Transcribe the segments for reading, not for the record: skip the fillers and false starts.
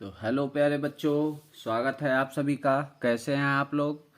तो हेलो प्यारे बच्चों, स्वागत है आप सभी का। कैसे हैं आप लोग?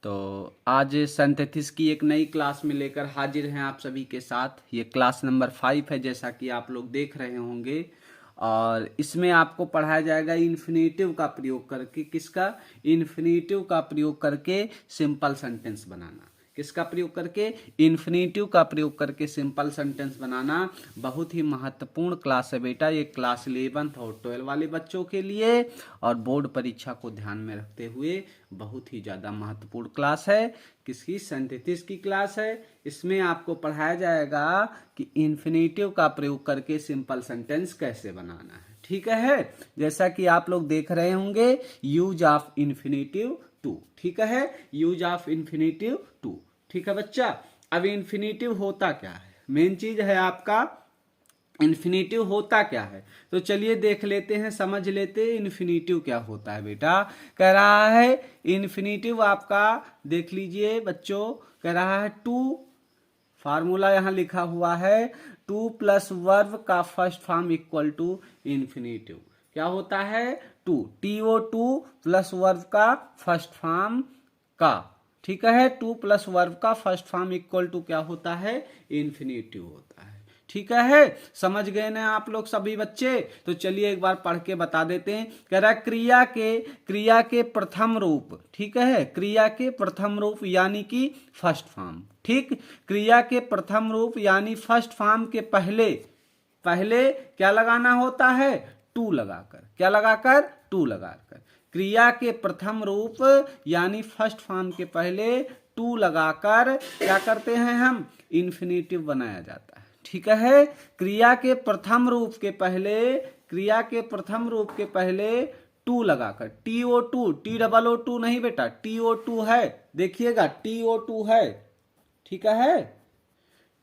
तो आज सिंथेसिस की एक नई क्लास में लेकर हाजिर हैं आप सभी के साथ। ये क्लास नंबर 5 है, जैसा कि आप लोग देख रहे होंगे। और इसमें आपको पढ़ाया जाएगा इन्फिनेटिव का प्रयोग करके। किसका? इन्फिनेटिव का प्रयोग करके सिंपल सेंटेंस बनाना। किसका प्रयोग करके? इन्फिनेटिव का प्रयोग करके सिंपल सेंटेंस बनाना। बहुत ही महत्वपूर्ण क्लास है बेटा ये। क्लास 11th और 12 वाले बच्चों के लिए और बोर्ड परीक्षा को ध्यान में रखते हुए बहुत ही ज़्यादा महत्वपूर्ण क्लास है। किसकी? सिंथेसिस की क्लास है। इसमें आपको पढ़ाया जाएगा कि इन्फिनेटिव का प्रयोग करके सिंपल सेंटेंस कैसे बनाना है। ठीक है, जैसा कि आप लोग देख रहे होंगे, यूज ऑफ इन्फिनेटिव टू। ठीक है, यूज ऑफ इन्फिनेटिव टू। ठीक है बच्चा। अब इन्फिनेटिव होता क्या है? मेन चीज है आपका इन्फिनेटिव होता क्या है। तो चलिए देख लेते हैं, समझ लेते हैं इन्फिनेटिव क्या होता है बेटा। कह रहा है इन्फिनेटिव आपका, देख लीजिए बच्चों, कह रहा है टू। फार्मूला यहां लिखा हुआ है, टू प्लस वर्ब का first form equal to infinitive. क्या होता है? टू, TO2 प्लस वर्ब का फर्स्ट फॉर्म का। ठीक है, टू प्लस वर्ब का फर्स्ट फॉर्म इक्वल टू क्या होता है? इन्फिनेटिव होता है। ठीक है, समझ गए ना आप लोग सभी बच्चे? तो चलिए एक बार पढ़ के बता देते हैं। कह रहा है क्रिया के प्रथम रूप। ठीक है, क्रिया के प्रथम रूप यानी कि फर्स्ट फॉर्म। ठीक, क्रिया के प्रथम रूप यानी फर्स्ट फॉर्म के पहले पहले क्या लगाना होता है? टू लगाकर। क्या लगाकर? टू लगाकर। क्रिया के प्रथम रूप यानी फर्स्ट फॉर्म के पहले टू लगाकर क्या करते हैं हम? इन्फिनेटिव बनाया जाता है। ठीक है, क्रिया के प्रथम रूप के पहले टू लगाकर, TO2, TOO नहीं बेटा, TO2 है। देखिएगा TO2 है। ठीक है,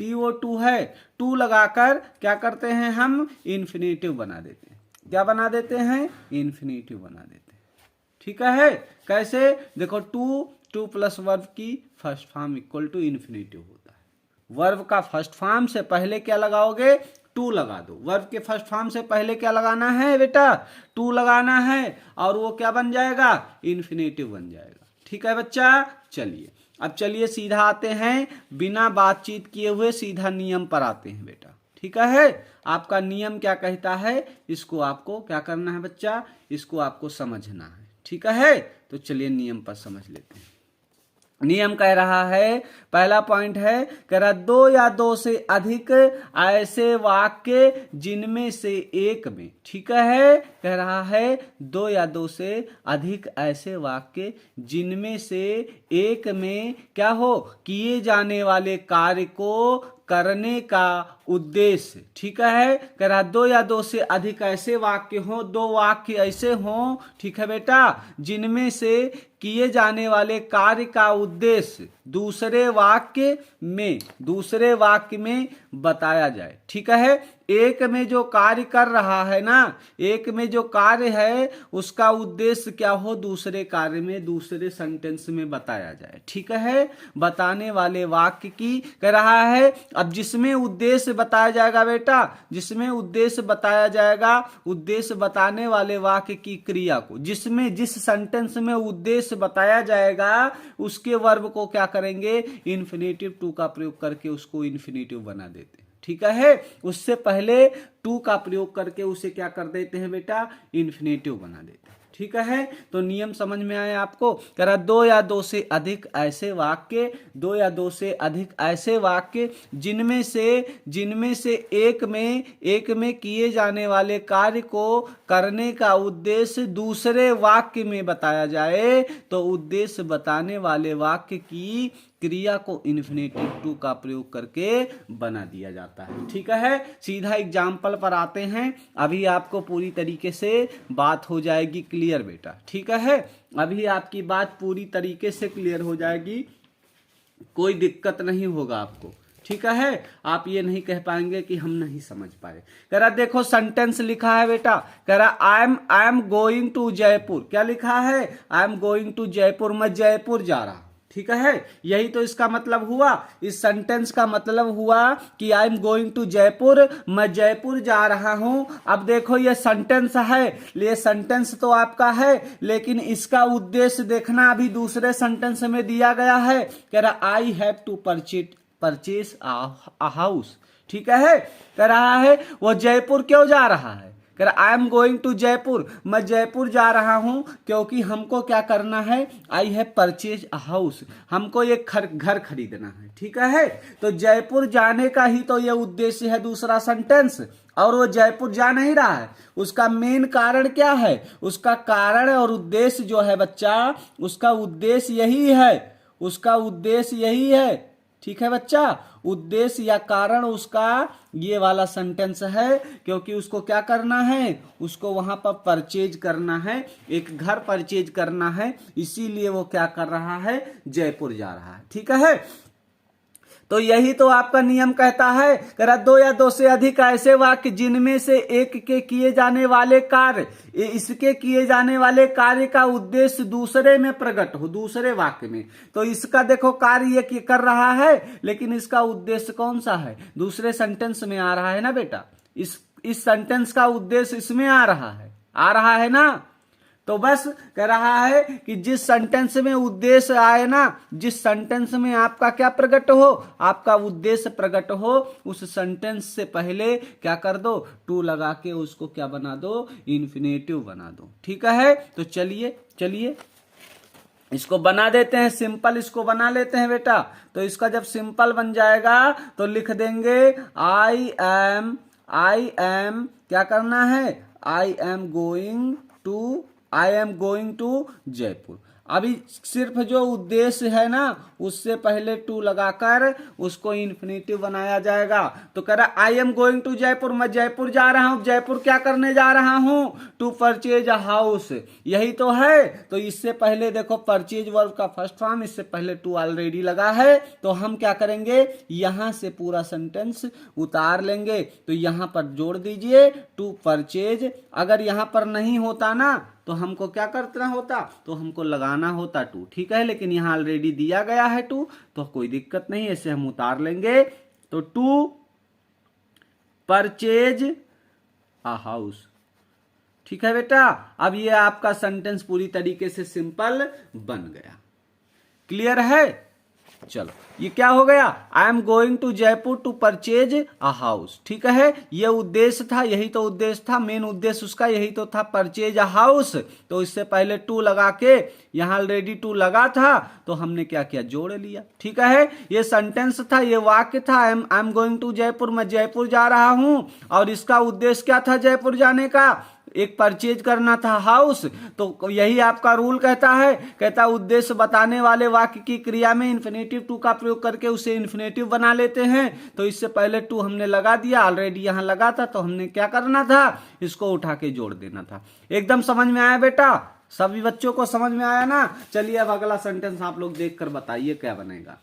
TO2 है। टू लगाकर क्या करते हैं हम? इन्फिनेटिव बना देते हैं। क्या बना देते हैं? इन्फिनेटिव बना देते हैं। ठीक है, कैसे? देखो, टू प्लस वर्ब की first form equal to infinitive होता है। वर्ब का फर्स्ट फॉर्म से पहले क्या लगाओगे? टू लगा दो। वर्ब के फर्स्ट फॉर्म से पहले क्या लगाना है बेटा? टू लगाना है, और वो क्या बन जाएगा? इन्फिनेटिव बन जाएगा। ठीक है बच्चा। चलिए अब चलिए सीधा आते हैं, बिना बातचीत किए हुए सीधा नियम पर आते हैं बेटा। ठीक है, आपका नियम क्या कहता है, इसको आपको क्या करना है बच्चा? इसको आपको समझना है। ठीक है, तो चलिए नियम पर समझ लेते हैं। नियम कह रहा है, पहला पॉइंट है, कह रहा दो या दो से अधिक ऐसे वाक्य जिनमें से एक में। ठीक है, कह रहा है दो या दो से अधिक ऐसे वाक्य जिनमें से एक में क्या हो? किए जाने वाले कार्य को करने का उद्देश्य। ठीक है, कह रहा दो या दो से अधिक ऐसे वाक्य हो, दो वाक्य ऐसे हो, ठीक है बेटा, जिनमें से किए जाने वाले कार्य का उद्देश्य दूसरे वाक्य में बताया जाए। ठीक है, एक में जो कार्य कर रहा है ना, एक में जो कार्य है उसका उद्देश्य क्या हो? दूसरे कार्य में, दूसरे सेंटेंस में बताया जाए। ठीक है, बताने वाले वाक्य की कह रहा है। अब जिसमें उद्देश्य बताया जाएगा बेटा, जिसमें उद्देश्य बताया जाएगा, उद्देश्य बताने वाले वाक्य की क्रिया को, जिस सेंटेंस में उद्देश्य बताया जाएगा उसके वर्ब को क्या करेंगे? इन्फिनेटिव टू का प्रयोग करके उसको इन्फिनेटिव बना देते हैं। ठीक है, उससे पहले टू का प्रयोग करके उसे क्या कर देते हैं बेटा? इन्फिनेटिव बना देते हैं। ठीक है, तो नियम समझ में आया आपको? कह रहा दो या दो से अधिक ऐसे वाक्य, दो या दो से अधिक ऐसे वाक्य जिनमें से एक में किए जाने वाले कार्य को करने का उद्देश्य दूसरे वाक्य में बताया जाए, तो उद्देश्य बताने वाले वाक्य की क्रिया को इन्फिनेटिव टू का प्रयोग करके बना दिया जाता है। ठीक है, सीधा एग्जाम्पल पर आते हैं। अभी आपको पूरी तरीके से बात हो जाएगी क्लियर बेटा। ठीक है, अभी आपकी बात पूरी तरीके से क्लियर हो जाएगी, कोई दिक्कत नहीं होगा आपको। ठीक है, आप ये नहीं कह पाएंगे कि हम नहीं समझ पाए। कह रहा देखो सेंटेंस लिखा है बेटा, कह रहा I am going to Jaipur. क्या लिखा है? I am going to Jaipur, मैं जयपुर जा रहा हूं। ठीक है, यही तो इसका मतलब हुआ। इस सेंटेंस का मतलब हुआ कि I am going to Jaipur, मैं जयपुर जा रहा हूं। अब देखो ये सेंटेंस है, ये सेंटेंस तो आपका है, लेकिन इसका उद्देश्य देखना अभी दूसरे सेंटेंस में दिया गया है। कह रहा I have to purchase a house. ठीक है, कह रहा है वो जयपुर क्यों जा रहा है, कह रहा I am going to Jaipur, मैं जयपुर जा रहा हूं क्योंकि हमको क्या करना है, I have purchase a house, हमको एक घर खरीदना है। ठीक है, तो जयपुर जाने का ही तो ये उद्देश्य है दूसरा सेंटेंस, और वो जयपुर जा नहीं रहा है। उसका मेन कारण क्या है, उसका कारण और उद्देश्य जो है बच्चा, उसका उद्देश्य यही है, उसका उद्देश्य यही है। ठीक है बच्चा, उद्देश्य या कारण उसका ये वाला सेंटेंस है, क्योंकि उसको क्या करना है, उसको वहां पर परचेज करना है, एक घर परचेज करना है, इसीलिए वो क्या कर रहा है, जयपुर जा रहा है। ठीक है, तो यही तो आपका नियम कहता है, कह रहा दो या दो से अधिक ऐसे वाक्य जिनमें से एक के किए जाने वाले कार्य, इसके किए जाने वाले कार्य का उद्देश्य दूसरे में प्रकट हो, दूसरे वाक्य में। तो इसका देखो कार्य ये कर रहा है, लेकिन इसका उद्देश्य कौन सा है, दूसरे सेंटेंस में आ रहा है ना बेटा। इस सेंटेंस का उद्देश्य इसमें आ रहा है ना। तो बस कह रहा है कि जिस सेंटेंस में उद्देश्य आए ना, जिस सेंटेंस में आपका क्या प्रकट हो, आपका उद्देश्य प्रकट हो, उस सेंटेंस से पहले क्या कर दो, टू लगा के उसको क्या बना दो, इन्फिनेटिव बना दो। ठीक है, तो चलिए इसको बना देते हैं सिंपल, इसको बना लेते हैं बेटा। तो इसका जब सिंपल बन जाएगा तो लिख देंगे आई एम क्या करना है, I am going to Jaipur. अभी सिर्फ जो उद्देश्य है ना, उससे पहले टू लगाकर उसको इन्फिनेटिव बनाया जाएगा। तो कह रहा I am going to Jaipur, मैं जयपुर जा रहा हूं। जयपुर क्या करने जा रहा हूं, टू परचेज अ हाउस, यही तो है। तो इससे पहले देखो परचेज वर्ब का फर्स्ट फॉर्म, इससे पहले टू ऑलरेडी लगा है। तो हम क्या करेंगे, यहां से पूरा सेंटेंस उतार लेंगे। तो यहां पर जोड़ दीजिए टू परचेज। अगर यहां पर नहीं होता ना तो हमको क्या करना होता, तो हमको लगाना होता टू। ठीक है, लेकिन यहां ऑलरेडी दिया गया है टू, तो कोई दिक्कत नहीं, ऐसे हम उतार लेंगे। तो टू परचेज अ हाउस। ठीक है बेटा, अब ये आपका सेंटेंस पूरी तरीके से सिंपल बन गया। क्लियर है, चलो ये क्या हो गया, I am going to Jaipur to purchase a house. ठीक है, ये उद्देश्य था, यही तो उद्देश्य था, मेन उद्देश्य उसका यही तो था, परचेज अ हाउस। तो इससे पहले टू लगा के, यहां ऑलरेडी टू लगा था, तो हमने क्या किया, जोड़ लिया। ठीक है, ये सेंटेंस था, ये वाक्य था, I am going to Jaipur, मैं जयपुर जा रहा हूं। और इसका उद्देश्य क्या था जयपुर जाने का, एक परचेज करना था हाउस। तो यही आपका रूल कहता है, कहता उद्देश्य बताने वाले वाक्य की क्रिया में इन्फिनेटिव टू का प्रयोग करके उसे इन्फिनेटिव बना लेते हैं। तो इससे पहले टू हमने लगा दिया, ऑलरेडी यहां लगा था, तो हमने क्या करना था, इसको उठा के जोड़ देना था। एकदम समझ में आया बेटा, सभी बच्चों को समझ में आया ना। चलिए अब अगला सेंटेंस आप लोग देखकर बताइए क्या बनेगा।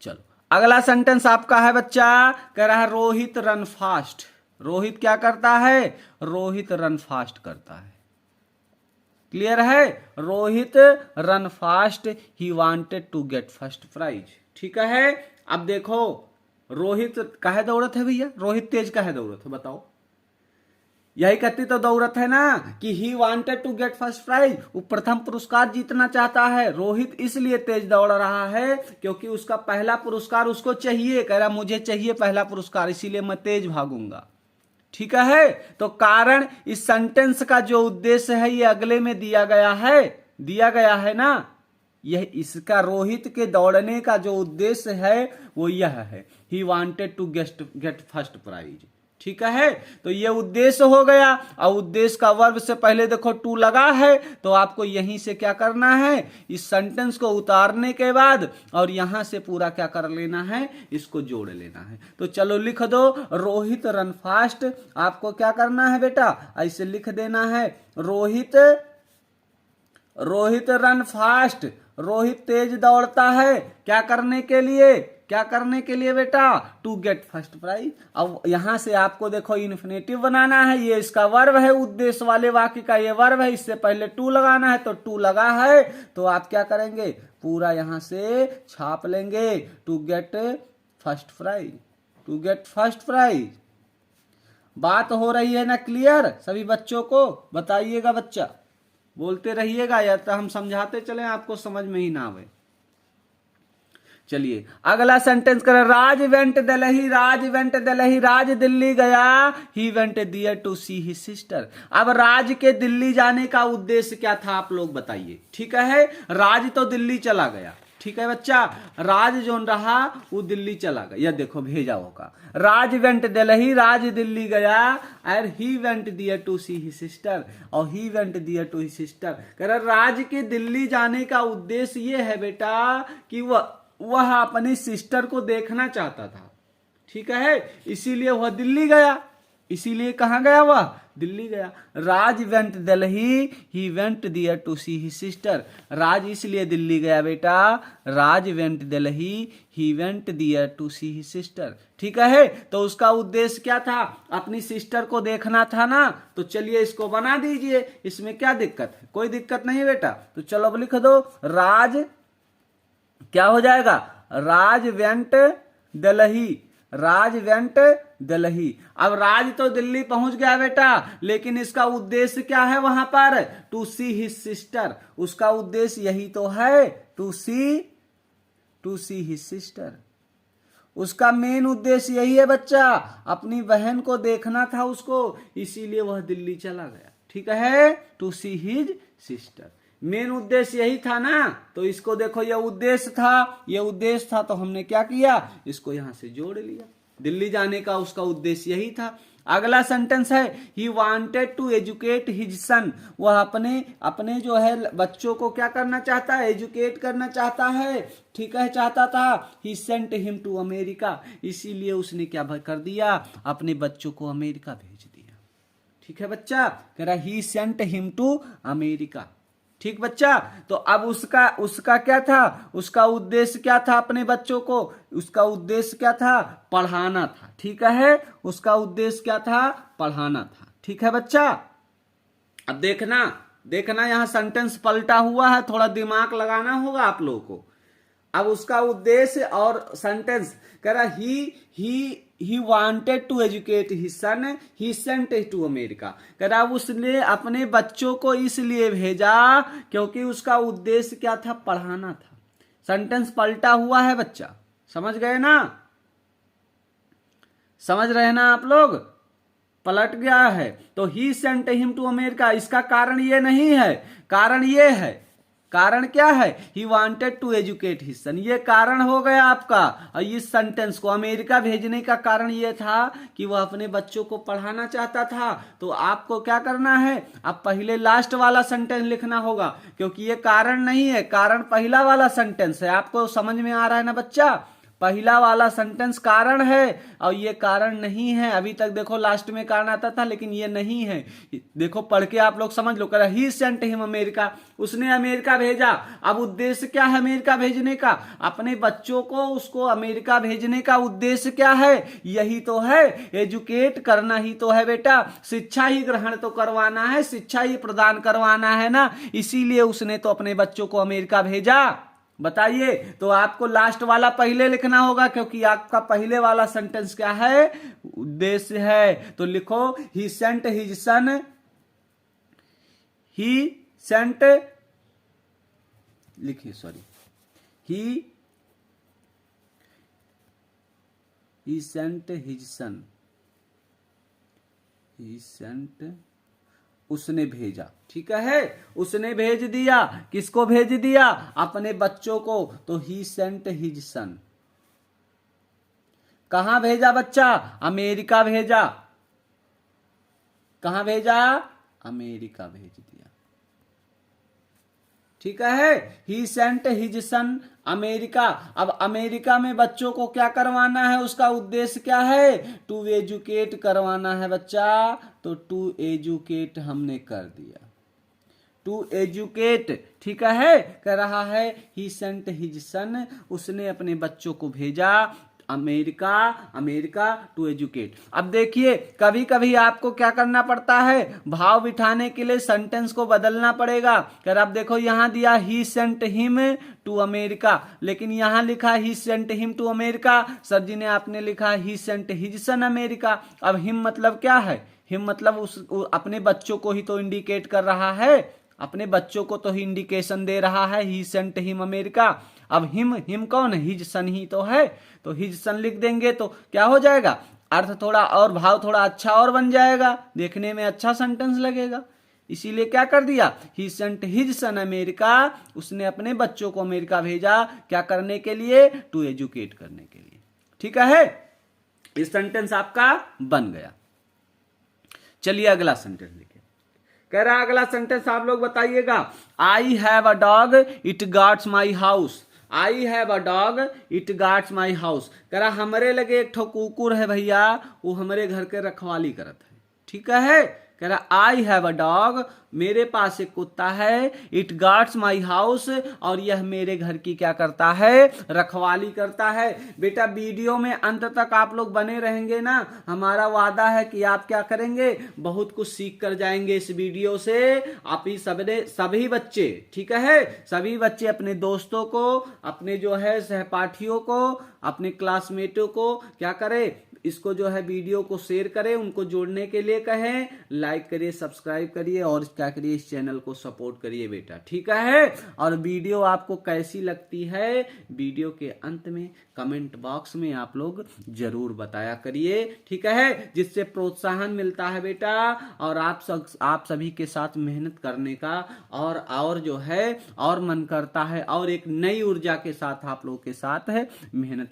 चलो अगला सेंटेंस आपका है बच्चा, कह रहा है रोहित रन फास्ट। रोहित क्या करता है, रोहित रन फास्ट करता है। क्लियर है, Rohit run fast, he wanted to get first prize. ठीक है, अब देखो रोहित काहे दौड़त है भैया, रोहित तेज काहे दौड़त है बताओ। यही कहती तो दौड़त है ना कि he wanted to get first prize, वो प्रथम पुरस्कार जीतना चाहता है। रोहित इसलिए तेज दौड़ रहा है क्योंकि उसका पहला पुरस्कार उसको चाहिए, कह रहा मुझे चाहिए पहला पुरस्कार, इसीलिए मैं तेज भागूंगा। ठीक है, तो कारण इस सेंटेंस का जो उद्देश्य है ये अगले में दिया गया है ना। यह इसका रोहित के दौड़ने का जो उद्देश्य है वो यह है, he wanted to get first prize. ठीक है, तो ये उद्देश्य हो गया। और उद्देश्य का वर्ब से पहले देखो टू लगा है, तो आपको यहीं से क्या करना है, इस सेंटेंस को उतारने के बाद और यहां से पूरा क्या कर लेना है, इसको जोड़ लेना है। तो चलो लिख दो रोहित रन फास्ट। आपको क्या करना है बेटा, ऐसे लिख देना है रोहित रन फास्ट। रोहित तेज दौड़ता है क्या करने के लिए, क्या करने के लिए बेटा? To get first prize. अब यहां से आपको देखो इन्फिनेटिव बनाना है, ये इसका वर्ब है, उद्देश्य वाले वाक्य का ये वर्ब है, इससे पहले टू लगाना है, तो टू लगा है तो आप क्या करेंगे? पूरा यहां से छाप लेंगे, to get first prize, to get first prize. बात हो रही है ना क्लियर? सभी बच्चों को बताइएगा, बच्चा बोलते रहिएगा, या तो हम समझाते चले आपको समझ में ही ना आवे। चलिए अगला सेंटेंस करें। राज वेंट दिल्ली, राज वेंट दिल्ली, राज दिल्ली गया, he went there to see his sister. अब राज के दिल्ली जाने का उद्देश्य क्या था आप लोग बताइए? ठीक है, राज तो दिल्ली चला गया, ठीक है बच्चा, राज जो रहा वो दिल्ली चला गया, यह देखो भेजा होगा। राज वेंट दिल्ली, राज दिल्ली गया, और he went there to see his sister, और he went there to his sister. कह रहा राज के दिल्ली जाने का उद्देश्य ये है बेटा कि वह अपनी सिस्टर को देखना चाहता था, ठीक है, इसीलिए वह दिल्ली गया। इसीलिए कहां गया? वह दिल्ली गया। Raj went Delhi, he went there to see his sister. Raj इसलिए दिल्ली गया बेटा, Raj went Delhi, he went there to see his sister, ठीक है। तो उसका उद्देश्य क्या था? अपनी सिस्टर को देखना था ना। तो चलिए इसको बना दीजिए, इसमें क्या दिक्कत है? कोई दिक्कत नहीं बेटा। तो चलो अब लिख दो, राज क्या हो जाएगा? राज वेंट दिल्ली, राज वेंट दिल्ली। अब राज तो दिल्ली पहुंच गया बेटा, लेकिन इसका उद्देश्य क्या है वहां पर? To see his sister. उसका उद्देश्य यही तो है, टू सी हिज सिस्टर। उसका मेन उद्देश्य यही है बच्चा, अपनी बहन को देखना था उसको, इसीलिए वह दिल्ली चला गया, ठीक है, to see his sister. Main उद्देश्य यही था ना। तो इसको देखो, यह उद्देश्य था, यह उद्देश्य था, तो हमने क्या किया? इसको यहां से जोड़ लिया। दिल्ली जाने का उसका उद्देश्य यही था। अगला सेंटेंस है, he wanted to educate his son. वह अपने जो है बच्चों को क्या करना चाहता है? एजुकेट करना चाहता है, ठीक है, चाहता था। ही सेंट हिम टू अमेरिका, इसीलिए उसने क्या कर दिया? अपने बच्चों को अमेरिका भेज दिया, ठीक है बच्चा। कह रहा ही सेंट हिम टू अमेरिका, ठीक बच्चा। तो अब उसका क्या था? उसका उद्देश्य क्या था? अपने बच्चों को, उसका उद्देश्य क्या था? पढ़ाना था, ठीक है। उसका उद्देश्य क्या था? पढ़ाना था, ठीक है बच्चा। अब देखना यहां सेंटेंस पलटा हुआ है, थोड़ा दिमाग लगाना होगा आप लोगों को। अब उसका उद्देश्य और सेंटेंस कह रहा he wanted to educate his son, he sent to America. कह रहा उसने अपने बच्चों को इसलिए भेजा क्योंकि उसका उद्देश्य क्या था? पढ़ाना था। सेंटेंस पलटा हुआ है बच्चा, समझ गए ना? समझ रहे ना आप लोग? पलट गया है। तो ही सेंट हिम टू अमेरिका, इसका कारण ये नहीं है, कारण ये है। कारण क्या है? He wanted to educate his son, ये कारण हो गया आपका। और इस सेंटेंस को अमेरिका भेजने का कारण ये था कि वह अपने बच्चों को पढ़ाना चाहता था। तो आपको क्या करना है? अब पहले लास्ट वाला सेंटेंस लिखना होगा, क्योंकि ये कारण नहीं है, कारण पहला वाला सेंटेंस है। आपको समझ में आ रहा है ना बच्चा? पहला वाला सेंटेंस कारण है और ये कारण नहीं है। अभी तक देखो लास्ट में कारण आता था, लेकिन ये नहीं है। देखो पढ़ के आप लोग समझ लो। कह रहा ही सेंट हिम अमेरिका, उसने अमेरिका भेजा। अब उद्देश्य क्या है अमेरिका भेजने का? अपने बच्चों को उसको अमेरिका भेजने का उद्देश्य क्या है? यही तो है, एजुकेट करना ही तो है बेटा। शिक्षा ही ग्रहण तो करवाना है, शिक्षा ही प्रदान करवाना है ना। इसीलिए उसने तो अपने बच्चों को अमेरिका भेजा। बताइए। तो आपको लास्ट वाला पहले लिखना होगा, क्योंकि आपका पहले वाला सेंटेंस क्या है? उद्देश्य है। तो लिखो ही sent his son, he Saint, लिखिए sorry, he sent his son, he Saint, उसने भेजा, ठीक है, उसने भेज दिया। किसको भेज दिया? अपने बच्चों को। तो ही सेंट हिज सन, कहां भेजा बच्चा? अमेरिका भेजा। कहां भेजा? अमेरिका भेज दिया, ठीक है। ही सेंट हिज सन अमेरिका। अब अमेरिका में बच्चों को क्या करवाना है? उसका उद्देश्य क्या है? टू एजुकेट करवाना है बच्चा। तो टू एजुकेट हमने कर दिया, टू एजुकेट, ठीक है। कह रहा है ही सेंट हिज सन, उसने अपने बच्चों को भेजा अमेरिका टू एजुकेट। अब देखिए कभी कभी आपको क्या करना पड़ता है, भाव बिठाने के लिए सेंटेंस को बदलना पड़ेगा। कर आप देखो यहां दिया he sent him to America, लेकिन यहां लिखा he sent him to America. Sir ji ने आपने लिखा he sent his son America. अब हिम मतलब क्या है, हिम मतलब अपने बच्चों को ही तो इंडिकेट कर रहा है, अपने बच्चों को तो ही इंडिकेशन दे रहा है, ही सेंट हिम अमेरिका। अब हिम कौन है, हिज सन ही तो है, तो हिज सन लिख देंगे तो क्या हो जाएगा, अर्थ थोड़ा और भाव थोड़ा अच्छा और बन जाएगा, देखने में अच्छा सेंटेंस लगेगा। इसीलिए क्या कर दिया, he sent his son America, उसने अपने बच्चों को अमेरिका भेजा, क्या करने के लिए, टू एजुकेट करने के लिए। ठीक है, इस सेंटेंस आपका बन गया। चलिए अगला सेंटेंस देखिए। कह रहा अगला सेंटेंस आप लोग बताइएगा, आई have a dog it guards my house. I have a dog it guards my house. कह रहा हमारे लगे एक ठो कुकुर है भैया, वो हमारे घर के रखवाली करत है। ठीक है, कह रहा आई हैव अ डॉग, मेरे पास एक कुत्ता है, इट गार्ड्स माई हाउस, और यह मेरे घर की क्या करता है, रखवाली करता है। बेटा वीडियो में अंत तक आप लोग बने रहेंगे ना, हमारा वादा है कि आप क्या करेंगे, बहुत कुछ सीख कर जाएंगे इस वीडियो से। आप ही सभी बच्चे, ठीक है, सभी बच्चे अपने दोस्तों को, अपने जो है सहपाठियों को, अपने क्लासमेटों को क्या करें, इसको जो है वीडियो को शेयर करें, उनको जोड़ने के लिए कहें, लाइक करिए, सब्सक्राइब करिए और क्या करिए, इस चैनल को सपोर्ट करिए बेटा। ठीक है, और वीडियो आपको कैसी लगती है, वीडियो के अंत में कमेंट बॉक्स में आप लोग जरूर बताया करिए। ठीक है, जिससे प्रोत्साहन मिलता है बेटा, और आप सभी के साथ मेहनत करने का और जो है और मन करता है, और एक नई ऊर्जा के साथ आप लोगों के साथ है मेहनत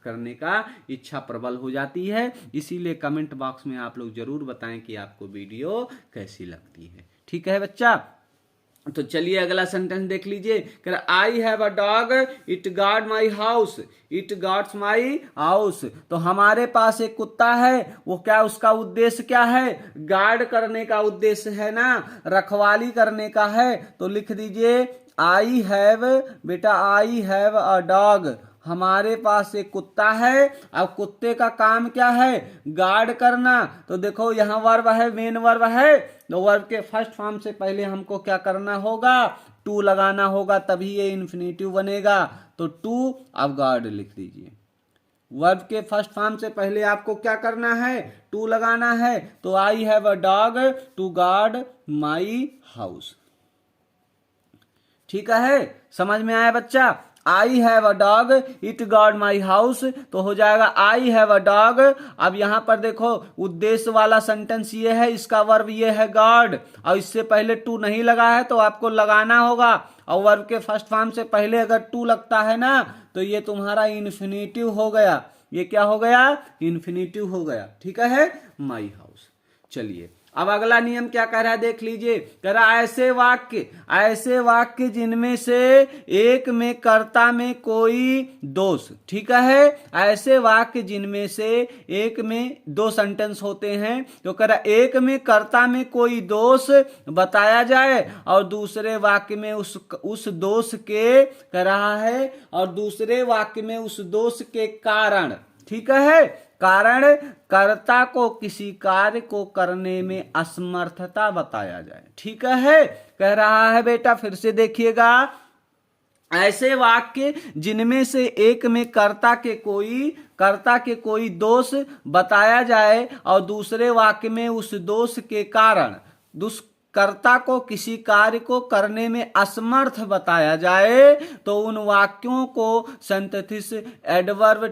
करने का इच्छा प्रबल हो जाती है। इसीलिए कमेंट बॉक्स में आप लोग जरूर बताएं कि आपको वीडियो कैसी लगती है। ठीक है बच्चा, तो चलिए अगला सेंटेंस देख लीजिए। आई have a dog it guard my house, it guards my house. तो हमारे पास एक कुत्ता है, वो क्या, उसका उद्देश्य क्या है, गार्ड करने का उद्देश्य है ना, रखवाली करने का है। तो लिख दीजिए आई हैव, बेटा आई हैव अ डॉग, हमारे पास एक कुत्ता है। अब कुत्ते का काम क्या है, गार्ड करना। तो देखो यहां वर्ब है, मेन वर्ब है, तो वर्ब के फर्स्ट फॉर्म से पहले हमको क्या करना होगा, टू लगाना होगा, तभी ये इन्फिनेटिव बनेगा। तो टू, अब गार्ड लिख दीजिए। वर्ब के फर्स्ट फॉर्म से पहले आपको क्या करना है, टू लगाना है। तो I have a dog to guard my house. ठीक है, समझ में आया बच्चा, I have a dog it guard my house, तो हो जाएगा आई हैव अ डॉग। अब यहां पर देखो उद्देश्य वाला सेंटेंस ये है, इसका वर्ब ये है गार्ड, और इससे पहले टू नहीं लगा है तो आपको लगाना होगा, और वर्ब के फर्स्ट फॉर्म से पहले अगर टू लगता है ना तो ये तुम्हारा इन्फिनेटिव हो गया। ये क्या हो गया, इन्फिनेटिव हो गया। ठीक है, माई हाउस। चलिए अब अगला नियम क्या कह रहा है देख लीजिए। कह रहा ऐसे वाक्य जिनमें से एक में कर्ता में कोई दोष, ठीक है, ऐसे वाक्य जिनमें से एक में दो सेंटेंस होते हैं। तो कह रहा एक में कर्ता में कोई दोष बताया जाए और दूसरे वाक्य में उस दोष के, कह रहा है, और दूसरे वाक्य में उस दोष के कारण, ठीक है, कारण कर्ता को किसी कार्य को करने में असमर्थता बताया जाए। ठीक है, कह रहा है बेटा, फिर से देखिएगा, ऐसे वाक्य जिनमें से एक में कर्ता के कोई दोष बताया जाए और दूसरे वाक्य में उस दोष के कारण कर्ता को किसी कार्य को करने में असमर्थ बताया जाए, तो उन वाक्यों को सिंथेसिस एडवर्ब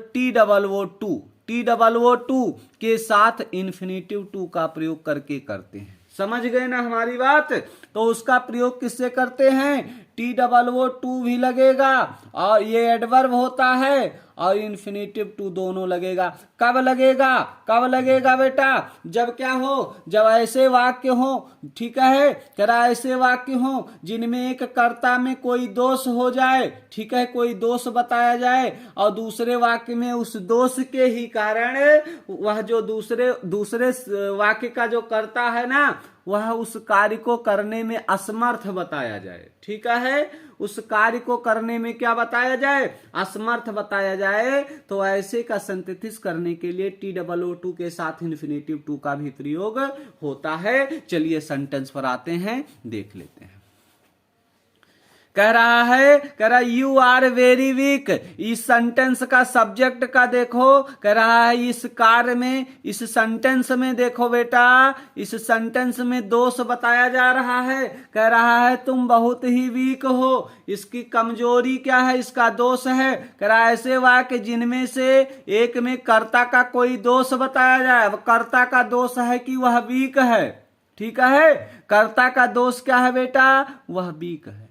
TOO के साथ इन्फिनेटिव टू का प्रयोग करके करते हैं। समझ गए ना हमारी बात, तो उसका प्रयोग किससे करते हैं, TOO भी लगेगा, और ये एडवर्ब होता है, और इन्फिनेटिव टू दोनों लगेगा। कब लगेगा? कब लगेगा बेटा? जब क्या हो? जब ऐसे वाक्य हो, ठीक है, कह रहा ऐसे वाक्य हो जिनमें एक कर्ता में कोई दोष हो जाए, ठीक है, कोई दोष बताया जाए और दूसरे वाक्य में उस दोष के ही कारण वह जो दूसरे दूसरे वाक्य का जो कर्ता है ना, वह उस कार्य को करने में असमर्थ बताया जाए, ठीक है, उस कार्य को करने में क्या बताया जाए? असमर्थ बताया जाए। तो ऐसे का सिंथेसिस करने के लिए TOO2 के साथ इन्फिनेटिव टू का भी प्रयोग होता है। चलिए सेंटेंस पर आते हैं, देख लेते हैं। कह रहा यू आर वेरी वीक। इस सेंटेंस का सब्जेक्ट का देखो, कह रहा है इस कार्य में, इस सेंटेंस में देखो बेटा, इस सेंटेंस में दोष बताया जा रहा है। कह रहा है तुम बहुत ही वीक हो। इसकी कमजोरी क्या है? इसका दोष है। कह रहा है ऐसे वाक्य जिनमें से एक में कर्ता का कोई दोष बताया जाए। कर्ता का दोष है कि वह वीक है, ठीक है, कर्ता का दोष क्या है बेटा? वह वीक है,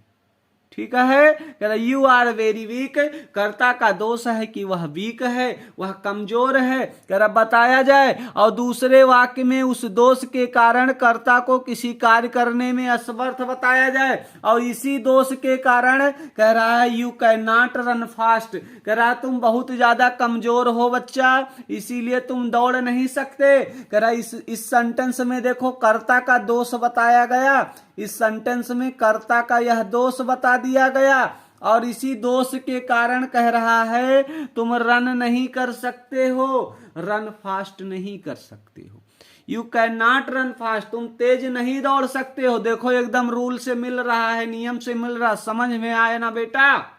ठीक है। कह रहा यू आर वेरी वीक, कर्ता का दोष है कि वह वीक है, वह कमजोर है। कह रहा बताया जाए और दूसरे वाक्य में उस दोष के कारण कर्ता को किसी कार्य करने में असमर्थ बताया जाए और इसी दोष के कारण कह रहा है you can not run fast. कह रहा तुम बहुत ज्यादा कमजोर हो बच्चा, इसीलिए तुम दौड़ नहीं सकते। कह रहा इस सेंटेंस में देखो कर्ता का दोष बताया गया, इस सेंटेंस में कर्ता का यह दोष बता दिया गया और इसी दोष के कारण कह रहा है तुम रन नहीं कर सकते हो, रन फास्ट नहीं कर सकते हो। You can not run fast, तुम तेज नहीं दौड़ सकते हो। देखो एकदम रूल से मिल रहा है, नियम से मिल रहा, समझ में आया ना बेटा?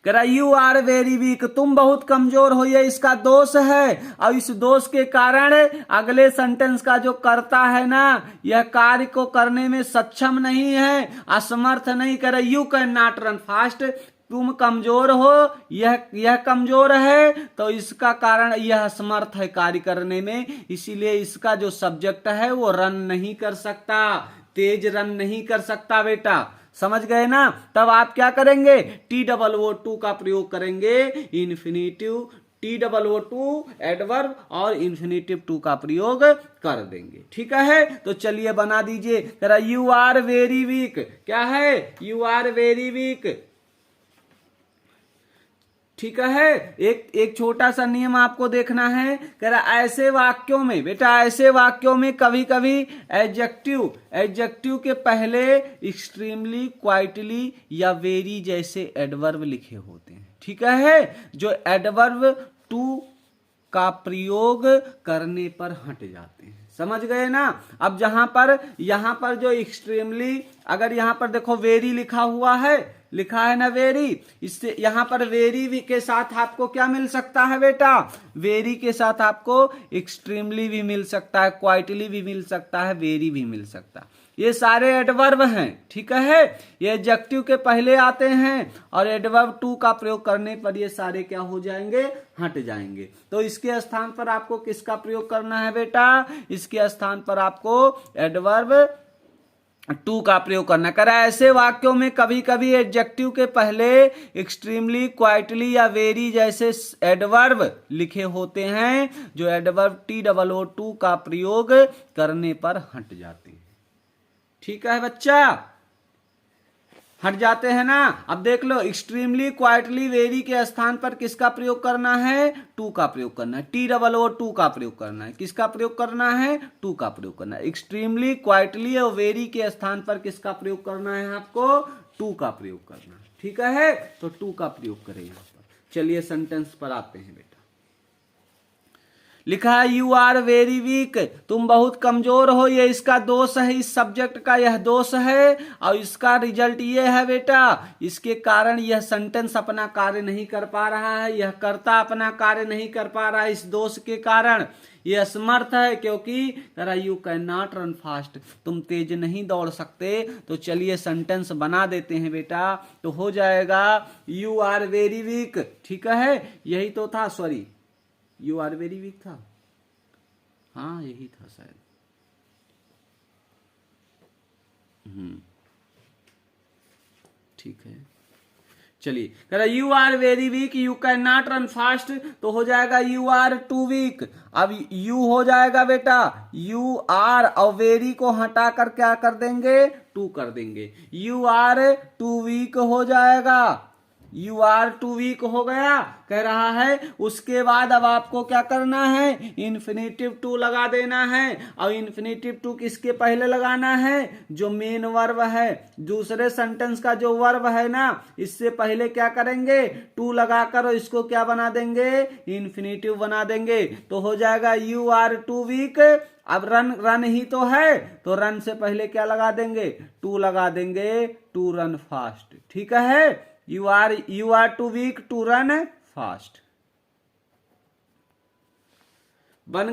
कह रहा यू आर वेरी वीक, तुम बहुत कमजोर हो, ये इसका दोष है और इस दोष के कारण अगले सेंटेंस का जो कर्ता है ना, यह कार्य को करने में सक्षम नहीं है, असमर्थ नहीं। कह रहा you can not run fast, तुम कमजोर हो, यह कमजोर है, तो इसका कारण यह असमर्थ है कार्य करने में, इसीलिए इसका जो सब्जेक्ट है वो रन नहीं कर सकता, तेज रन नहीं कर सकता बेटा। समझ गए ना? तब आप क्या करेंगे? TOO2 का प्रयोग करेंगे, इन्फिनेटिव TOO2 एडवर्ब और इन्फिनेटिव टू का प्रयोग कर देंगे, ठीक है। तो चलिए बना दीजिए। कह रहा यू आर वेरी वीक, क्या है? यू आर वेरी वीक, ठीक है। एक छोटा सा नियम आपको देखना है। कह रहा ऐसे वाक्यों में बेटा, ऐसे वाक्यों में कभी कभी एडजेक्टिव के पहले एक्सट्रीमली, क्वाइटली या वेरी जैसे एडवर्ब लिखे होते हैं, ठीक है, जो एडवर्ब टू का प्रयोग करने पर हट जाते हैं। समझ गए ना? अब यहां पर जो एक्सट्रीमली, अगर यहां पर देखो वेरी लिखा हुआ है, लिखा है ना वेरी, इससे यहां पर वेरी के साथ आपको क्या मिल सकता है बेटा? वेरी के साथ आपको एक्सट्रीमली भी मिल सकता है, क्वाइटली भी मिल सकता है, वेरी भी मिल सकता है। ये सारे एडवर्ब हैं, ठीक है, ये एडजेक्टिव के पहले आते हैं और एडवर्ब टू का प्रयोग करने पर ये सारे क्या हो जाएंगे? हट जाएंगे। तो इसके स्थान पर आपको किसका प्रयोग करना है बेटा? इसके स्थान पर आपको एडवर्ब टू का प्रयोग करना। करा ऐसे वाक्यों में कभी कभी एडजेक्टिव के पहले एक्सट्रीमली, क्वाइटली या वेरी जैसे एडवर्ब लिखे होते हैं, जो एडवर्ब TOO2 का प्रयोग करने पर हट जाते हैं, ठीक है बच्चा, हट जाते हैं ना। अब देख लो, एक्सट्रीमली, क्वाइटली, वेरी के स्थान पर किसका प्रयोग करना है? टू का प्रयोग करना है। TOO2 का प्रयोग करना है। किसका प्रयोग करना है? टू का प्रयोग करना है। एक्सट्रीमली, क्वाइटली और वेरी के स्थान पर किसका प्रयोग करना है? आपको टू का प्रयोग करना है, ठीक है। तो टू का प्रयोग करें यहां पर। चलिए सेंटेंस पर आते हैं बेटा। लिखा है यू आर वेरी वीक, तुम बहुत कमजोर हो, ये इसका दोष है, इस सब्जेक्ट का यह दोष है और इसका रिजल्ट ये है बेटा, इसके कारण यह सेंटेंस अपना कार्य नहीं कर पा रहा है, यह कर्ता अपना कार्य नहीं कर पा रहा है, इस दोष के कारण ये असमर्थ है, क्योंकि you can not run fast, तुम तेज नहीं दौड़ सकते। तो चलिए सेंटेंस बना देते हैं बेटा। तो हो जाएगा यू आर वेरी वीक, ठीक है, यही तो था, sorry, you are very weak था, हाँ यही था शायद। ठीक है, चलिए, कह रहा you are very weak, you can not run fast, तो हो जाएगा यू आर टू वीक। अब यू हो जाएगा बेटा यू आर, और वेरी को हटा कर क्या कर देंगे, टू कर देंगे, यू आर टू वीक हो जाएगा, यू आर टू वीक हो गया, कह रहा है। उसके बाद अब आपको क्या करना है, इन्फिनेटिव टू लगा देना है, और इन्फिनेटिव टू किसके पहले लगाना है, जो मेन वर्ब है, दूसरे सेंटेंस का जो वर्ब है ना, इससे पहले क्या करेंगे, टू लगाकर इसको क्या बना देंगे, इन्फिनेटिव बना देंगे। तो हो जाएगा यू आर टू वीक। अब रन, रन ही तो है, तो रन से पहले क्या लगा देंगे, टू लगा देंगे, टू रन फास्ट। ठीक है, you are too weak to run fast। बन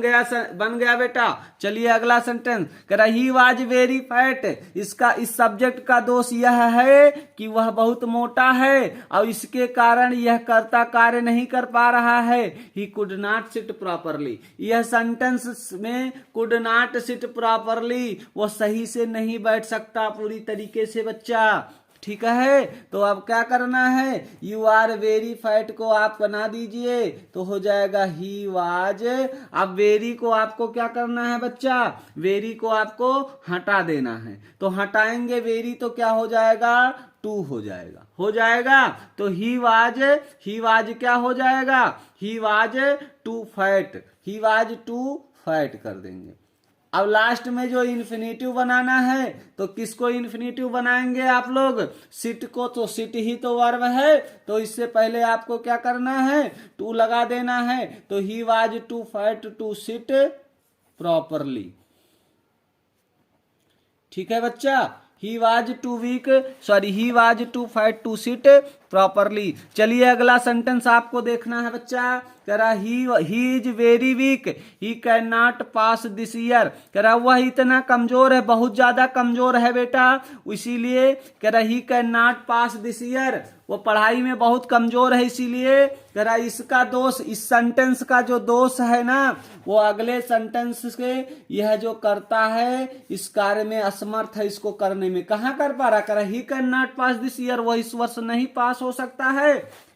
गया बेटा। चलिए अगला सेंटेंस, कह रहा ही वॉज वेरी फैट। इसका, इस सब्जेक्ट का दोष यह है कि वह बहुत मोटा है और इसके कारण यह कर्ता कार्य नहीं कर पा रहा है। He could not sit properly, यह सेंटेंस में कुड नॉट सिट प्रॉपरली, वो सही से नहीं बैठ सकता पूरी तरीके से बच्चा। ठीक है, तो अब क्या करना है, यू आर वेरी फैट को आप बना दीजिए, तो हो जाएगा ही वाज। अब वेरी को आपको क्या करना है बच्चा, वेरी को आपको हटा देना है, तो हटाएंगे वेरी तो क्या हो जाएगा, टू हो जाएगा, हो जाएगा। तो ही वाज क्या हो जाएगा, he was too fat, he was too fat कर देंगे। अब लास्ट में जो इन्फिनेटिव बनाना है, तो किसको इन्फिनेटिव बनाएंगे आप लोग, सिट को, तो सिट ही तो वर्ब है, तो इससे पहले आपको क्या करना है, टू लगा देना है। तो he was too fat to sit properly. ठीक है बच्चा, he was too weak, sorry he was too fat to sit properly. चलिए अगला सेंटेंस आपको देखना है बच्चा, कह रहा he is very weak, he can not pass this year. कह रहा वह इतना कमजोर है, बहुत ज्यादा कमजोर है बेटा, इसीलिए कह रहा ही can not pass this year, वो पढ़ाई में बहुत कमजोर है, इसीलिए कह रहा इसका दोष, इस सेंटेंस का जो दोष है ना, वो अगले सेंटेंस के, यह जो करता है इस कार्य में असमर्थ है, इसको करने में कहाँ कर पा रहा। कह रहा ही can not pass this year, वो इस वर्ष नहीं पास हो सकता है।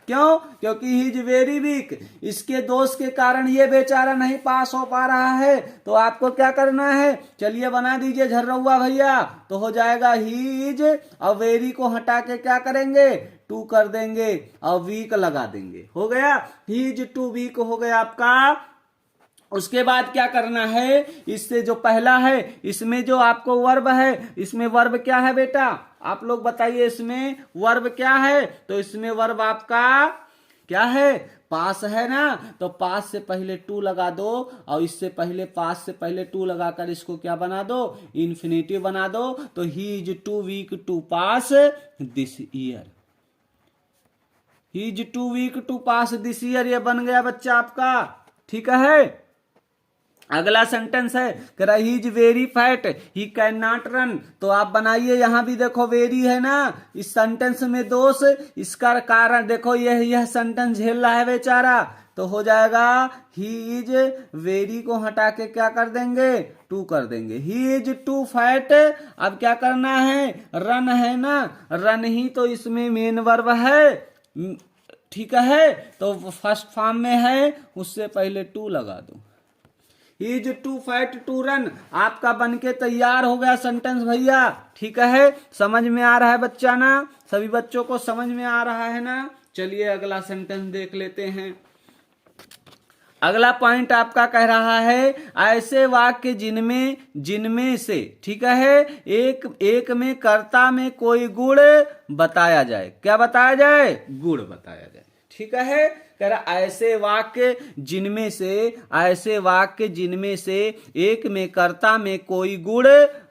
क्यों, क्योंकि ही इज वेरी वीक, इसके दोष के कारण ये बेचारा नहीं पास हो पा रहा है। तो आपको क्या करना है, चलिए बना दीजिए झर्रउआ भैया, तो हो जाएगा ही इज, और वेरी को हटा के क्या करेंगे, टू कर देंगे और वीक लगा देंगे, हो गया ही इज टू वीक हो गया आपका। उसके बाद क्या करना है, इससे जो पहला है, इसमें जो आपको वर्ब है, इसमें वर्ब क्या है बेटा, आप लोग बताइए, इसमें वर्ब क्या है, तो इसमें वर्ब आपका क्या है, पास है ना, तो पास से पहले टू लगा दो, और इससे पहले पास से पहले टू लगाकर इसको क्या बना दो, इन्फिनेटिव बना दो। तो he is too weak to pass this year, he is too weak to pass this year, ये बन गया बच्चा आपका। ठीक है, अगला सेंटेंस है, कह रहा he is very fat, he can not run, तो आप बनाइए, यहां भी देखो वेरी है ना, इस सेंटेंस में दोष, इसका कारण देखो, यह सेंटेंस झेल रहा है बेचारा, तो हो जाएगा ही इज, वेरी को हटा के क्या कर देंगे, टू कर देंगे, ही इज टू फैट। अब क्या करना है, रन है ना, रन ही तो इसमें मेन वर्ब है, ठीक है, तो फर्स्ट फॉर्म में है, उससे पहले टू लगा दो, he is too fat to run, आपका बनके तैयार हो गया सेंटेंस भैया। ठीक है, समझ में आ रहा है बच्चा ना, सभी बच्चों को समझ में आ रहा है ना। चलिए अगला सेंटेंस देख लेते हैं। अगला पॉइंट आपका कह रहा है, ऐसे वाक्य जिनमें से, ठीक है, एक में कर्ता में कोई गुण बताया जाए, क्या बताया जाए, गुण बताया जाए। ठीक है, कह रहा ऐसे वाक्य जिनमें से एक में कर्ता में कोई गुण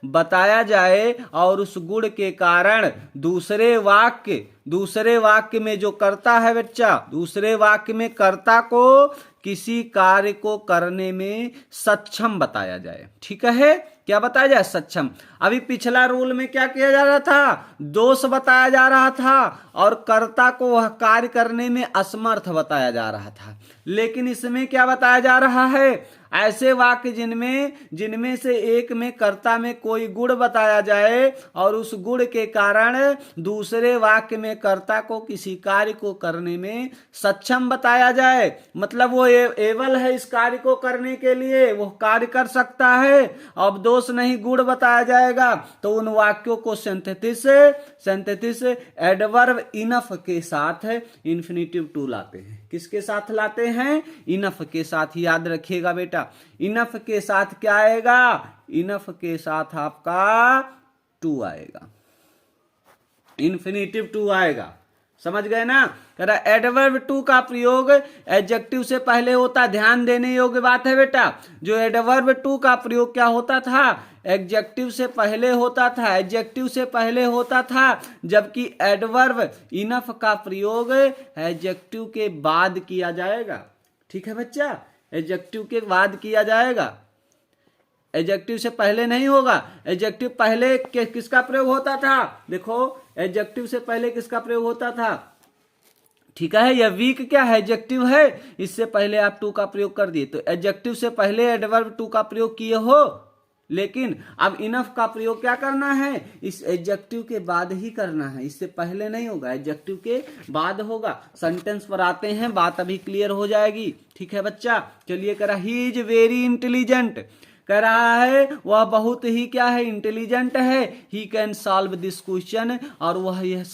बताया जाए और उस गुण के कारण दूसरे वाक्य में जो कर्ता है बच्चा, दूसरे वाक्य में कर्ता को किसी कार्य को करने में सक्षम बताया जाए। ठीक है, क्या बताया जाए, सक्षम। अभी पिछला रूल में क्या किया जा रहा था, दोष बताया जा रहा था और कर्ता को वह कार्य करने में असमर्थ बताया जा रहा था, लेकिन इसमें क्या बताया जा रहा है, ऐसे वाक्य जिनमें से एक में कर्ता में कोई गुण बताया जाए और उस गुण के कारण दूसरे वाक्य में कर्ता को किसी कार्य को करने में सक्षम बताया जाए, मतलब वो एबल है इस कार्य को करने के लिए, वो कार्य कर सकता है। अब दोष नहीं गुण बताया जाएगा तो उन वाक्यों को सिंथेसिस एडवर्ब इनफ के साथ इंफिनिटिव टू लाते हैं। किसके साथ लाते हैं? इनफ के साथ। याद रखिएगा बेटा, इनफ के साथ क्या आएगा? इनफ के साथ आपका टू आएगा, इंफिनिटिव टू आएगा। समझ गए ना? कह रहा एडवर्ब टू का प्रयोग एडजेक्टिव से पहले होता। ध्यान देने योग्य बात है बेटा, जो एडवर्ब टू का प्रयोग क्या होता था? एडजेक्टिव से पहले होता था, एडजेक्टिव से पहले होता था, जबकि एडवर्ब इनफ का प्रयोग एडजेक्टिव के बाद किया जाएगा। ठीक है बच्चा, एडजेक्टिव के बाद किया जाएगा, एडजेक्टिव से पहले नहीं होगा। एडजेक्टिव पहले किसका प्रयोग होता था? देखो, एडजेक्टिव से पहले किसका प्रयोग होता था? ठीक है, यह वीक क्या है? एडजेक्टिव है, इससे पहले आप टू का प्रयोग कर दिए, तो एडजेक्टिव से पहले एडवर्ब टू का प्रयोग किए हो, लेकिन अब इनफ का प्रयोग क्या करना है? इस एडजेक्टिव के बाद ही करना है, इससे पहले नहीं होगा, एडजेक्टिव के बाद होगा। सेंटेंस पर आते हैं, बात अभी क्लियर हो जाएगी। ठीक है बच्चा, चलिए। कह रहा ही इज वेरी इंटेलिजेंट, कह रहा है वह बहुत ही क्या है? इंटेलिजेंट है। He can solve this question, और वह यह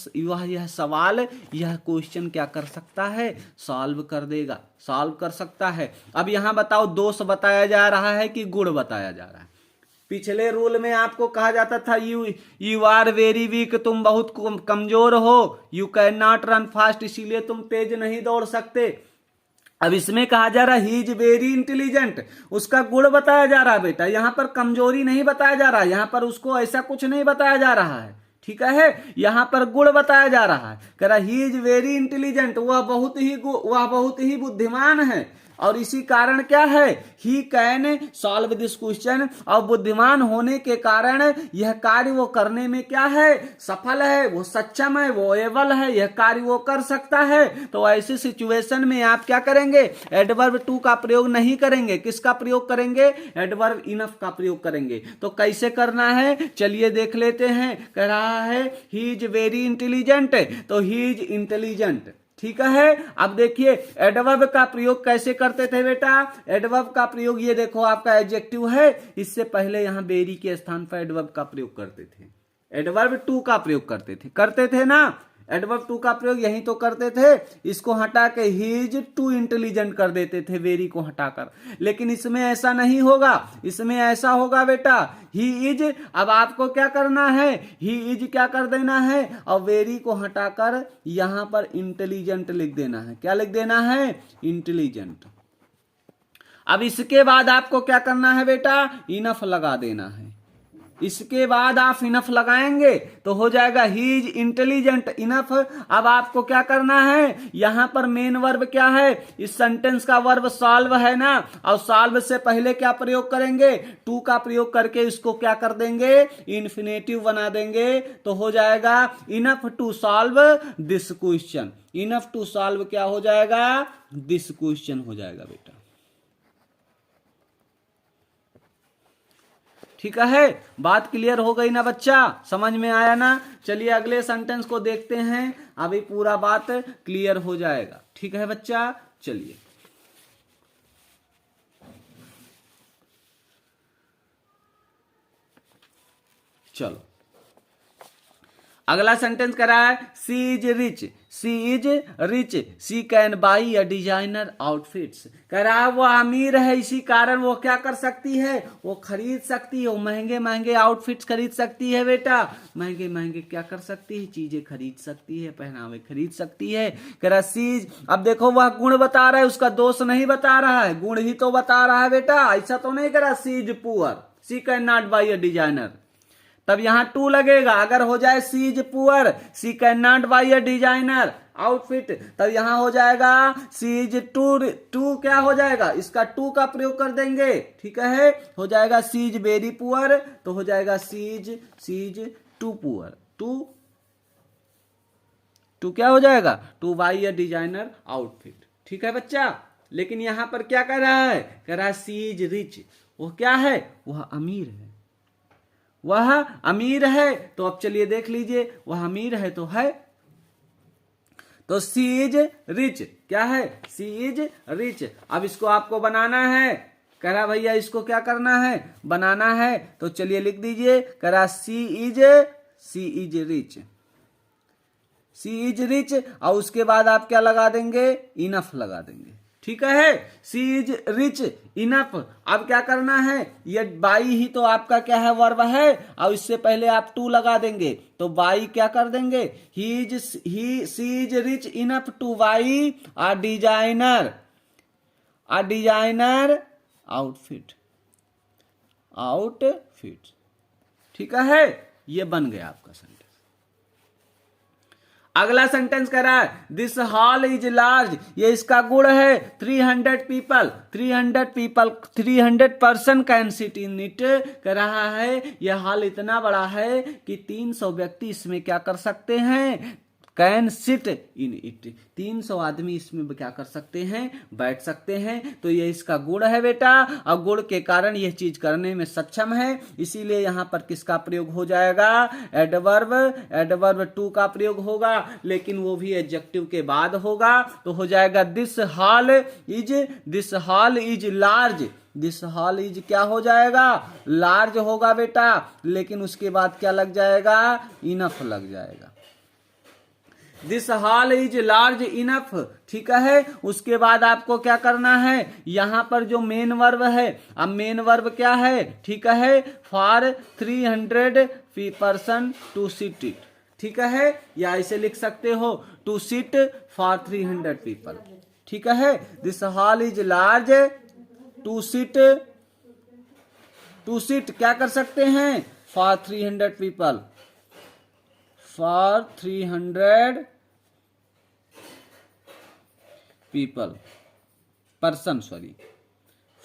सवाल, यह क्वेश्चन क्या कर सकता है? सॉल्व कर देगा, सॉल्व कर सकता है। अब यहां बताओ, दोष बताया जा रहा है कि गुण बताया जा रहा है? पिछले रूल में आपको कहा जाता था यू आर वेरी वीक, तुम बहुत कमजोर हो। You can not run fast, इसीलिए तुम तेज नहीं दौड़ सकते। अब इसमें कहा जा रहा है ही इज वेरी इंटेलिजेंट, उसका गुण बताया जा रहा है बेटा, यहां पर कमजोरी नहीं बताया जा रहा है, यहां पर उसको ऐसा कुछ नहीं बताया जा रहा है। ठीक है, यहां पर गुण बताया जा रहा है। कह रहा ही इज वेरी इंटेलिजेंट, वह बहुत ही बुद्धिमान है, और इसी कारण क्या है? He can solve this question, और बुद्धिमान होने के कारण यह कार्य वो करने में क्या है? सफल है, वो सक्षम है, वो एबल है, यह कार्य वो कर सकता है। तो ऐसी सिचुएशन में आप क्या करेंगे? एडवर्ब टू का प्रयोग नहीं करेंगे। किसका प्रयोग करेंगे? एडवर्ब इनफ का प्रयोग करेंगे। तो कैसे करना है, चलिए देख लेते हैं। कह रहा है ही इज वेरी इंटेलिजेंट, तो ही इज इंटेलिजेंट। ठीक है, अब देखिए एडवर्ब का प्रयोग कैसे करते थे बेटा? एडवर्ब का प्रयोग ये देखो, आपका एडजेक्टिव है, इससे पहले यहां वेरी के स्थान पर एडवर्ब का प्रयोग करते थे, एडवर्ब टू का प्रयोग करते थे ना? एडवर्ब टू का प्रयोग यही तो करते थे। इसको हटा के ही इज टू इंटेलिजेंट कर देते थे, वेरी को हटाकर। लेकिन इसमें ऐसा नहीं होगा, इसमें ऐसा होगा बेटा ही इज। अब आपको क्या करना है? ही इज क्या कर देना है, और वेरी को हटाकर यहां पर इंटेलिजेंट लिख देना है। क्या लिख देना है? इंटेलिजेंट। अब इसके बाद आपको क्या करना है बेटा? इनफ लगा देना है। इसके बाद आप इनफ लगाएंगे तो हो जाएगा ही इज इंटेलिजेंट इनफ। अब आपको क्या करना है? यहां पर मेन वर्ब क्या है? इस सेंटेंस का वर्ब सॉल्व है ना, और सॉल्व से पहले क्या प्रयोग करेंगे? टू का प्रयोग करके इसको क्या कर देंगे? इंफिनिटिव बना देंगे। तो हो जाएगा enough to solve this question. Enough to solve क्या हो जाएगा? दिस क्वेश्चन हो जाएगा बेटा। ठीक है, बात क्लियर हो गई ना बच्चा? समझ में आया ना? चलिए अगले सेंटेंस को देखते हैं, अभी पूरा बात क्लियर हो जाएगा। ठीक है बच्चा, चलिए। चलो अगला सेंटेंस कह रहा है she is rich, she is rich, she can buy a designer outfits. कह रहा है वो अमीर है, इसी कारण वो क्या कर सकती है? वो खरीद सकती है, वो महंगे महंगे आउटफिट्स खरीद सकती है बेटा। महंगे महंगे क्या कर सकती है? चीजें खरीद सकती है, पहनावे खरीद सकती है। कह रहा सीज, अब देखो वह गुण बता रहा है, उसका दोष नहीं बता रहा है, गुण ही तो बता रहा है बेटा। ऐसा तो नहीं कह रहा she is poor, she can not buy a designer, तब यहां टू लगेगा। अगर हो जाए she is poor, she can not buy a designer outfit, तब यहां हो जाएगा सी इज टू क्या हो जाएगा? इसका टू का प्रयोग कर देंगे। ठीक है, हो जाएगा सी इज वेरी पुअर, तो हो जाएगा सी इज टू पुअर, टू क्या हो जाएगा? To buy a designer outfit. ठीक है बच्चा, लेकिन यहां पर क्या कर रहा है, कह रहा है सी इज रिच, वो क्या है, वह अमीर है, वह अमीर है। तो अब चलिए देख लीजिए, वह अमीर है तो है, तो सी इज रिच, क्या है, सी इज रिच। अब इसको आपको बनाना है, कह रहा भैया इसको क्या करना है, बनाना है। तो चलिए लिख दीजिए, कह रहा she is rich, she is rich, और उसके बाद आप क्या लगा देंगे, इनफ लगा देंगे, ठीक है। She is rich enough. अब क्या करना है, ये बाई ही तो आपका क्या है, वर्ब है, और इससे पहले आप टू लगा देंगे, तो बाई क्या कर देंगे, she is rich enough to buy a designer outfit, ठीक है। ये बन गया आपका सेंटेंस। अगला सेंटेंस कह रहा है दिस हॉल इज लार्ज, ये इसका गुण है, 300 person can sit in it, कह रहा है यह हॉल इतना बड़ा है कि 300 व्यक्ति इसमें क्या कर सकते हैं, कैन सिट इन इट, 300 आदमी इसमें क्या कर सकते हैं, बैठ सकते हैं। तो ये इसका गुण है बेटा, और गुण के कारण यह चीज करने में सक्षम है, इसीलिए यहां पर किसका प्रयोग हो जाएगा, एडवर्ब टू का प्रयोग होगा, लेकिन वो भी एडजेक्टिव के बाद होगा। तो हो जाएगा this hall is large, this hall is क्या हो जाएगा, लार्ज होगा बेटा, लेकिन उसके बाद क्या लग जाएगा, इनफ लग जाएगा। This hall is large enough, ठीक है। उसके बाद आपको क्या करना है, यहां पर जो मेन वर्ब है, अब मेन वर्ब क्या है, ठीक है, for 300 person to sit it, ठीक है, या इसे लिख सकते हो टू सिट फॉर 300 पीपल, ठीक है। This hall is large to sit क्या कर सकते हैं, for 300 people, for 300 person,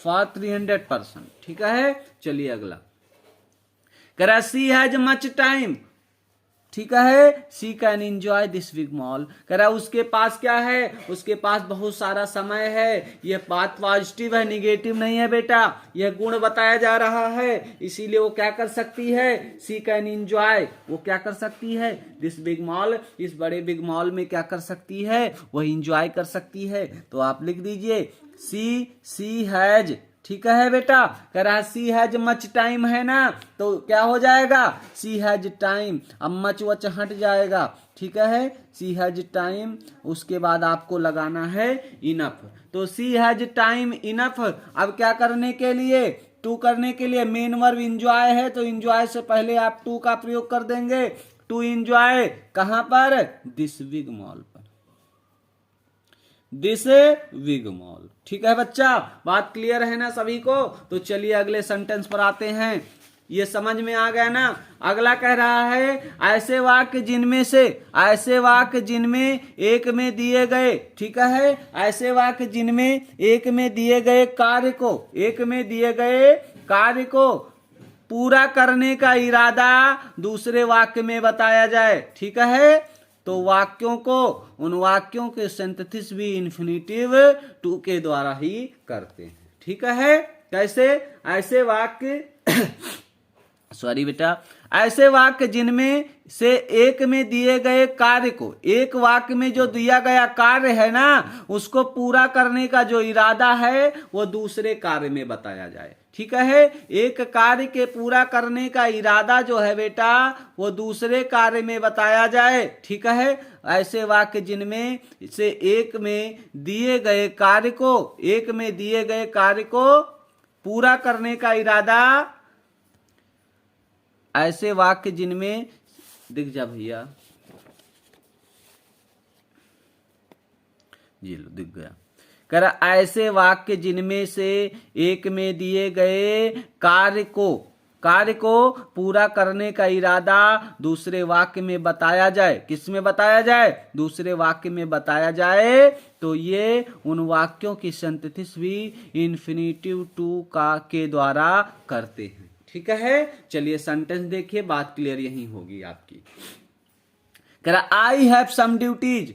for 300 person, ठीक है। चलिए अगला, कह रहा सी हैज मच टाइम, ठीक है, she can enjoy this big mall, कह रहा उसके पास क्या है, उसके पास बहुत सारा समय है। यह बात पॉजिटिव है, निगेटिव नहीं है बेटा, यह गुण बताया जा रहा है, इसीलिए वो क्या कर सकती है, सी कैन एंजॉय, वो क्या कर सकती है, दिस बिग मॉल, इस बड़े बिग मॉल में क्या कर सकती है, वह एंजॉय कर सकती है। तो आप लिख दीजिए सी हैज, ठीक है बेटा, कह रहा है सी हैज मच टाइम है ना, तो क्या हो जाएगा, सी हैज टाइम, अब मच वच हट जाएगा, ठीक है, सी हैज टाइम, उसके बाद आपको लगाना है इनफ। तो सी हैज टाइम इनफ। अब क्या करने के लिए, टू करने के लिए, मेन वर्ब एंजॉय है, तो एंजॉय से पहले आप टू का प्रयोग कर देंगे, टू एंजॉय कहां पर, दिस बिग मॉल पर, दिस बिग मॉल, ठीक है बच्चा, बात क्लियर है ना सभी को। तो चलिए अगले सेंटेंस पर आते हैं, ये समझ में आ गया ना। अगला कह रहा है ऐसे वाक्य जिनमें एक में दिए गए, ठीक है, ऐसे वाक्य जिनमें एक में दिए गए कार्य को पूरा करने का इरादा दूसरे वाक्य में बताया जाए, ठीक है। तो वाक्यों को, उन वाक्यों के सिंथेसिस भी इन्फिनेटिव टू के द्वारा ही करते हैं, ठीक है। कैसे, ऐसे वाक्य सॉरी बेटा, ऐसे वाक्य जिनमें से एक में दिए गए कार्य को, एक वाक्य में जो दिया गया कार्य है ना, उसको पूरा करने का जो इरादा है वो दूसरे कार्य में बताया जाए, ठीक है। एक कार्य के पूरा करने का इरादा जो है बेटा वो दूसरे कार्य में बताया जाए, ठीक है। ऐसे वाक्य जिनमें से एक में दिए गए कार्य को पूरा करने का इरादा, ऐसे वाक्य जिनमें, दिख जा भैया, जी लो दिख गया, कह रहा ऐसे वाक्य जिनमें से एक में दिए गए कार्य को पूरा करने का इरादा दूसरे वाक्य में बताया जाए, किसमें बताया जाए, दूसरे वाक्य में बताया जाए, तो ये उन वाक्यों की सिंथेसिस भी इन्फिनेटिव टू के द्वारा करते हैं, ठीक है। चलिए सेंटेंस देखिए, बात क्लियर यहीं होगी आपकी। कह रहा I have some duties,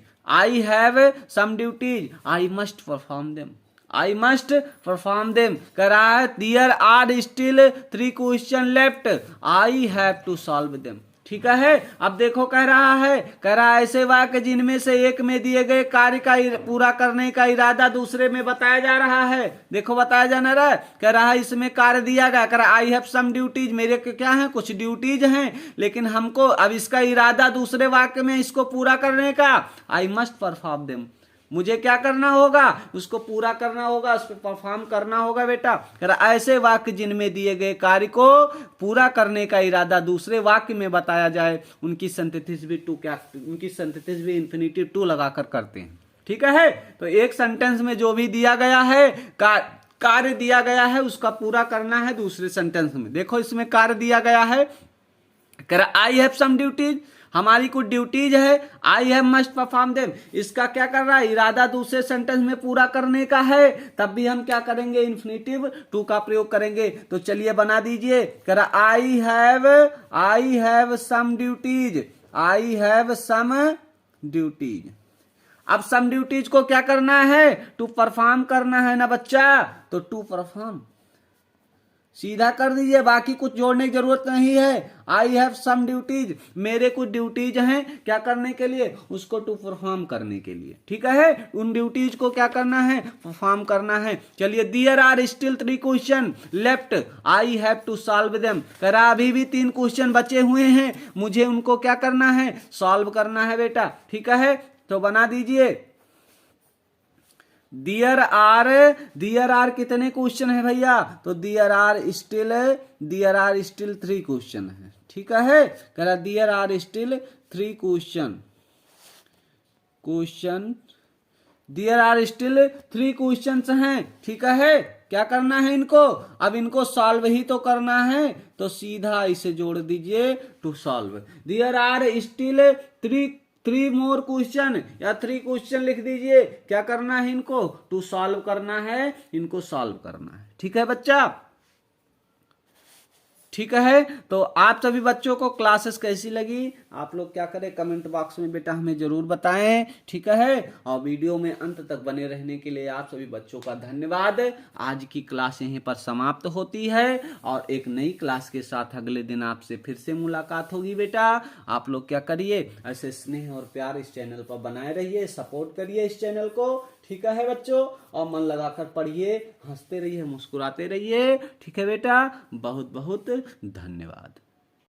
I must perform them, I must perform them. कह रहा है there are still 3 question left, I have to solve them. ठीक है, अब देखो कह रहा है ऐसे वाक्य जिनमें से एक में दिए गए कार्य का पूरा करने का इरादा दूसरे में बताया जा रहा है। देखो बताया जाना रहा है, कह रहा है इसमें कार्य दिया गया, कह रहा आई हैव सम ड्यूटीज, मेरे क्या है कुछ ड्यूटीज हैं, लेकिन हमको अब इसका इरादा दूसरे वाक्य में इसको पूरा करने का, आई मस्ट परफॉर्म देम, मुझे क्या करना होगा, उसको पूरा करना होगा, उस पर परफॉर्म करना होगा बेटा। ऐसे वाक्य जिनमें दिए गए कार्य को पूरा करने का इरादा दूसरे वाक्य में बताया जाए, उनकी सिंथेसिस भी इंफिनिटिव टू लगाकर करते हैं। ठीक है, तो एक सेंटेंस में जो भी दिया गया है कार्य दिया गया है उसका पूरा करना है दूसरे सेंटेंस में। देखो इसमें कार्य दिया गया है, आई हैव सम ड्यूटीज, हमारी कुछ ड्यूटीज है, I have must perform them, इसका क्या कर रहा है इरादा दूसरे सेंटेंस में पूरा करने का है, तब भी हम क्या करेंगे इन्फिनिटिव टू का प्रयोग करेंगे। तो चलिए बना दीजिए, कह रहा I have some duties, I have some duties. अब सम ड्यूटीज को क्या करना है, टू परफॉर्म करना है ना बच्चा, तो टू परफॉर्म सीधा कर दीजिए, बाकी कुछ जोड़ने की जरूरत नहीं है। आई हैव सम ड्यूटीज, मेरे कुछ ड्यूटीज हैं क्या करने के लिए, उसको टू परफॉर्म करने के लिए। ठीक है, उन ड्यूटीज को क्या करना है, परफॉर्म करना है। चलिए there are still 3 question left, I have to solve them, कह रहा अभी भी 3 क्वेश्चन बचे हुए हैं, मुझे उनको क्या करना है, सॉल्व करना है बेटा। ठीक है, तो बना दीजिए दियर आर कितने क्वेश्चन है भैया, तो दियर आर स्टिल 3 क्वेश्चन है। ठीक है, कह रहा there are still 3 question, there are still 3 question हैं। ठीक है, क्या करना है इनको, अब इनको सॉल्व ही तो करना है, तो सीधा इसे जोड़ दीजिए to solve. There are still 3 more question, या 3 क्वेश्चन लिख दीजिए, क्या करना है इनको, टू सॉल्व करना है, इनको सॉल्व करना है। ठीक है बच्चा, ठीक है, तो आप सभी बच्चों को क्लासेस कैसी लगी, आप लोग क्या करें कमेंट बॉक्स में बेटा हमें जरूर बताएं। ठीक है, और वीडियो में अंत तक बने रहने के लिए आप सभी बच्चों का धन्यवाद। आज की क्लास यहीं पर समाप्त होती है और एक नई क्लास के साथ अगले दिन आपसे फिर से मुलाकात होगी बेटा। आप लोग क्या करिए, ऐसे स्नेह और प्यार इस चैनल पर बनाए रहिए, सपोर्ट करिए इस चैनल को। ठीक है बच्चों, और मन लगाकर पढ़िए, हंसते रहिए, मुस्कुराते रहिए। ठीक है बेटा, बहुत बहुत धन्यवाद।